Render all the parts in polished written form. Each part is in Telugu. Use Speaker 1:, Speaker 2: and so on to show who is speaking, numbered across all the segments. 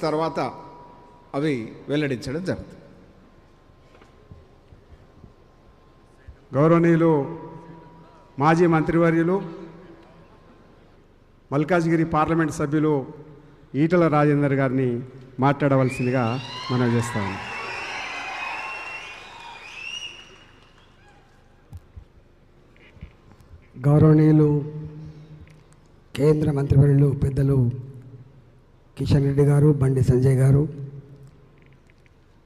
Speaker 1: తర్వాత అవి వెల్లడించడం జరుగుతుంది.
Speaker 2: గౌరవనీయులు మాజీ మంత్రివర్యులు మల్కాజ్గిరి పార్లమెంట్ సభ్యులు ఈటల రాజేందర్ గారిని మాట్లాడవలసిందిగా మనం చేస్తాము.
Speaker 3: గౌరవనీయులు కేంద్ర మంత్రివర్యులు పెద్దలు కిషన్ రెడ్డి గారు, బండి సంజయ్ గారు,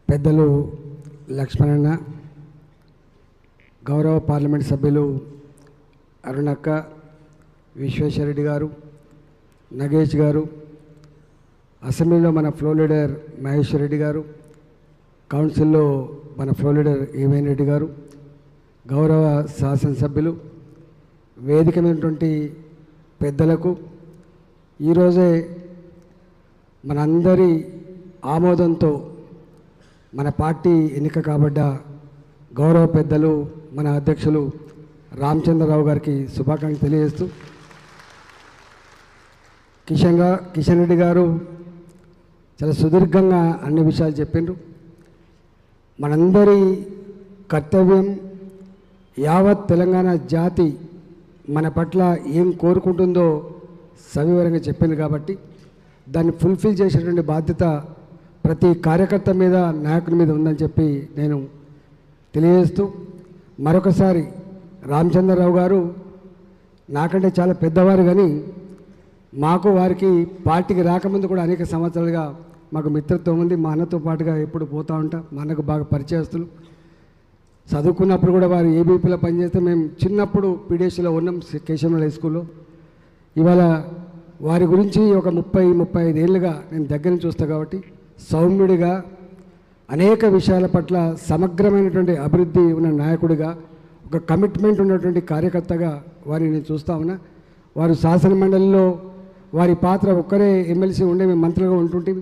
Speaker 3: పెద్దలు లక్ష్మణన్న, గౌరవ పార్లమెంట్ సభ్యులు అరుణక్క, విశ్వేశ్వరరెడ్డి గారు, నగేష్ గారు, అసెంబ్లీలో మన ఫ్లో లీడర్ మహేశ్వర్ రెడ్డి గారు, కౌన్సిల్లో మన ఫ్లో లీడర్ ఈవెన్ రెడ్డి గారు, గౌరవ శాసనసభ్యులు, వేదిక మీదటువంటి పెద్దలకు, ఈరోజే మనందరి ఆమోదంతో మన పార్టీ ఎన్నిక కాబడ్డ గౌరవ పెద్దలు మన అధ్యక్షులు రామచంద్రరావు గారికి శుభాకాంక్షలు తెలియజేస్తూ, కిషన్ రెడ్డి గారు చాలా సుదీర్ఘంగా అన్ని విషయాలు చెప్పిండ్రు. మనందరి కర్తవ్యం యావత్ తెలంగాణ జాతి మన పట్ల ఏం కోరుకుంటుందో సవివరంగా చెప్పింది కాబట్టి దాన్ని ఫుల్ఫిల్ చేసేటువంటి బాధ్యత ప్రతి కార్యకర్త మీద, నాయకుని మీద ఉందని చెప్పి నేను తెలియజేస్తూ, మరొకసారి రామచంద్రరావు గారు నాకంటే చాలా పెద్దవారు, కానీ మాకు వారికి పార్టీకి రాకముందు కూడా అనేక సంవత్సరాలుగా మాకు మిత్రత్వం ఉంది. మా అన్నతో పాటుగా ఎప్పుడు పోతూ ఉంటాం. మా అన్నకు బాగా పరిచయస్తులు. చదువుకున్నప్పుడు కూడా వారు ఏబీపీలో పనిచేస్తే మేము చిన్నప్పుడు పీడిఎస్లో ఉన్నాం, కేశవనగర్ హై స్కూల్లో. ఇవాళ వారి గురించి ఒక 30-35 ఏళ్ళుగా నేను దగ్గర నుంచి చూస్తాను కాబట్టి సౌమ్యుడిగా, అనేక విషయాల పట్ల సమగ్రమైనటువంటి అభివృద్ధి ఉన్న నాయకుడిగా, ఒక కమిట్మెంట్ ఉన్నటువంటి కార్యకర్తగా వారిని నేను చూస్తూ ఉన్నా. వారు శాసన మండలిలో వారి పాత్ర ఒక్కరే ఎమ్మెల్సీ ఉండే మేము మంత్రులుగా ఉంటుంటే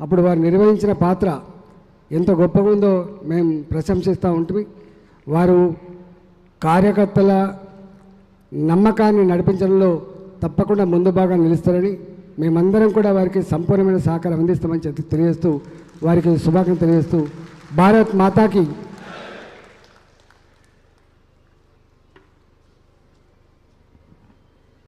Speaker 3: అప్పుడు వారు నిర్వహించిన పాత్ర ఎంత గొప్పగా ఉందో మేము ప్రశంసిస్తూ ఉంటుంది. వారు కార్యకర్తల నమ్మకాన్ని నడిపించడంలో తప్పకుండా ముందు భాగం నిలుస్తారని మేమందరం కూడా వారికి సంపూర్ణమైన సహకారం అందిస్తామని తెలియజేస్తూ వారికి శుభాకాంక్షలు తెలియజేస్తూ, భారత్ మాతాకి